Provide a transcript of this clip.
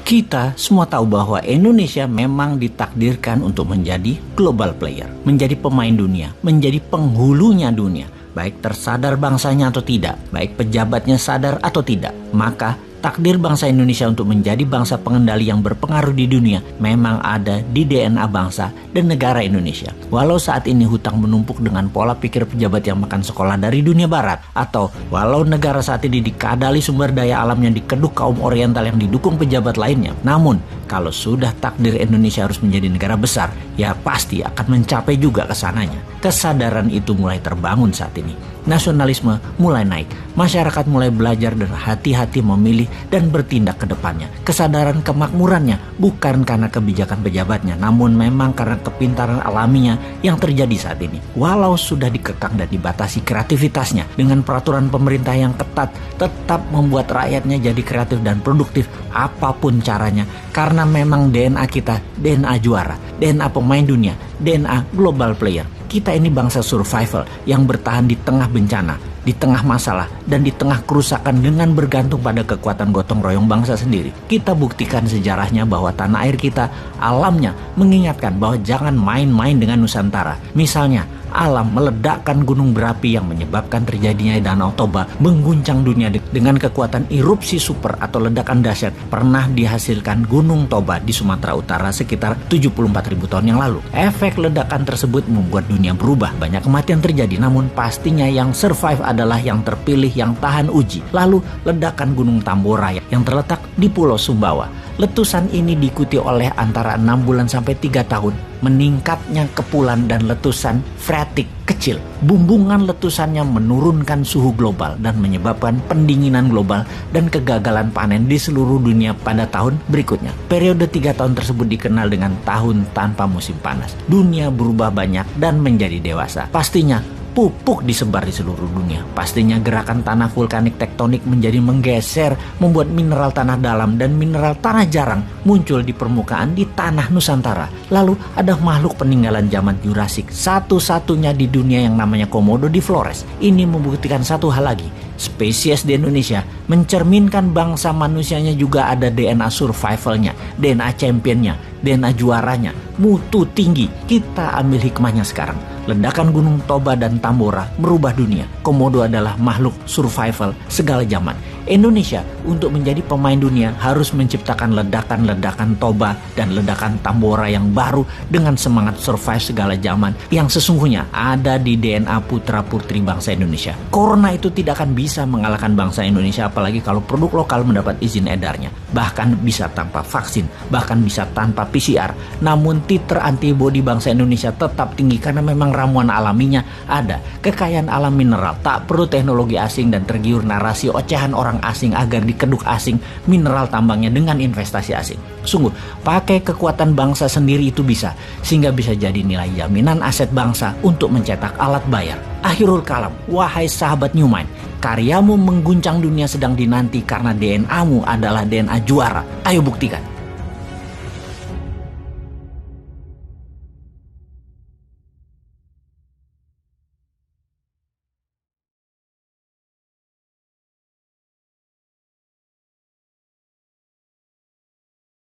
Kita semua tahu bahwa Indonesia memang ditakdirkan untuk menjadi global player, menjadi pemain dunia, menjadi penghulunya dunia. Baik tersadar bangsanya atau tidak, baik pejabatnya sadar atau tidak, maka takdir bangsa Indonesia untuk menjadi bangsa pengendali yang berpengaruh di dunia memang ada di DNA bangsa dan negara Indonesia. Walau saat ini hutang menumpuk dengan pola pikir pejabat yang makan sekolah dari dunia barat, atau walau negara saat ini dikadali sumber daya alamnya dikeduk kaum oriental yang didukung pejabat lainnya, namun kalau sudah takdir Indonesia harus menjadi negara besar, ya pasti akan mencapai juga kesananya. Kesadaran itu mulai terbangun saat ini. Nasionalisme mulai naik, masyarakat mulai belajar dan hati-hati memilih dan bertindak ke depannya. Kesadaran kemakmurannya bukan karena kebijakan pejabatnya, namun memang karena kepintaran alaminya yang terjadi saat ini. Walau sudah dikekang dan dibatasi kreativitasnya dengan peraturan pemerintah yang ketat, tetap membuat rakyatnya jadi kreatif dan produktif apapun caranya, karena memang DNA kita DNA juara, DNA pemain dunia, DNA global player. Kita ini bangsa survival yang bertahan di tengah bencana, di tengah masalah, dan di tengah kerusakan dengan bergantung pada kekuatan gotong royong bangsa sendiri. Kita buktikan sejarahnya bahwa tanah air kita, alamnya mengingatkan bahwa jangan main-main dengan Nusantara. Misalnya, alam meledakkan gunung berapi yang menyebabkan terjadinya Danau Toba mengguncang dunia dengan kekuatan erupsi super atau ledakan dahsyat pernah dihasilkan Gunung Toba di Sumatera Utara sekitar 74.000 tahun yang lalu. Efek ledakan tersebut membuat dunia berubah, banyak kematian terjadi, namun pastinya yang survive adalah yang terpilih yang tahan uji. Lalu ledakan Gunung Tambora yang terletak di Pulau Sumbawa. Letusan ini diikuti oleh antara 6 bulan sampai 3 tahun meningkatnya kepulan dan letusan freatik kecil. Bumbungan letusannya menurunkan suhu global dan menyebabkan pendinginan global dan kegagalan panen di seluruh dunia pada tahun berikutnya. Periode 3 tahun tersebut dikenal dengan tahun tanpa musim panas. Dunia berubah banyak dan menjadi dewasa. Pastinya pupuk disebar di seluruh dunia. Pastinya gerakan tanah vulkanik tektonik menjadi menggeser, membuat mineral tanah dalam dan mineral tanah jarang muncul di permukaan di tanah Nusantara. Lalu ada makhluk peninggalan zaman Jurassik, satu-satunya di dunia yang namanya Komodo di Flores. Ini membuktikan satu hal lagi. Spesies di Indonesia mencerminkan bangsa manusianya juga ada DNA survivalnya, DNA championnya, DNA juaranya, mutu tinggi. Kita ambil hikmahnya sekarang. Ledakan Gunung Toba dan Tambora merubah dunia. Komodo adalah makhluk survival segala zaman. Indonesia untuk menjadi pemain dunia harus menciptakan ledakan-ledakan Toba dan ledakan Tambora yang baru dengan semangat survive segala zaman yang sesungguhnya ada di DNA putra-putri bangsa Indonesia. Corona itu tidak akan bisa mengalahkan bangsa Indonesia, apalagi kalau produk lokal mendapat izin edarnya. Bahkan bisa tanpa vaksin, bahkan bisa tanpa PCR. Namun titer antibodi bangsa Indonesia tetap tinggi karena memang ramuan alaminya ada. Kekayaan alam mineral, tak perlu teknologi asing dan tergiur narasi ocehan orang asing agar dikeduk asing mineral tambangnya dengan investasi asing. Sungguh, pakai kekuatan bangsa sendiri itu bisa, sehingga bisa jadi nilai jaminan aset bangsa untuk mencetak alat bayar. Akhirul kalam, wahai sahabat New Mind, karyamu mengguncang dunia sedang dinanti karena DNA-mu adalah DNA juara. Ayo buktikan.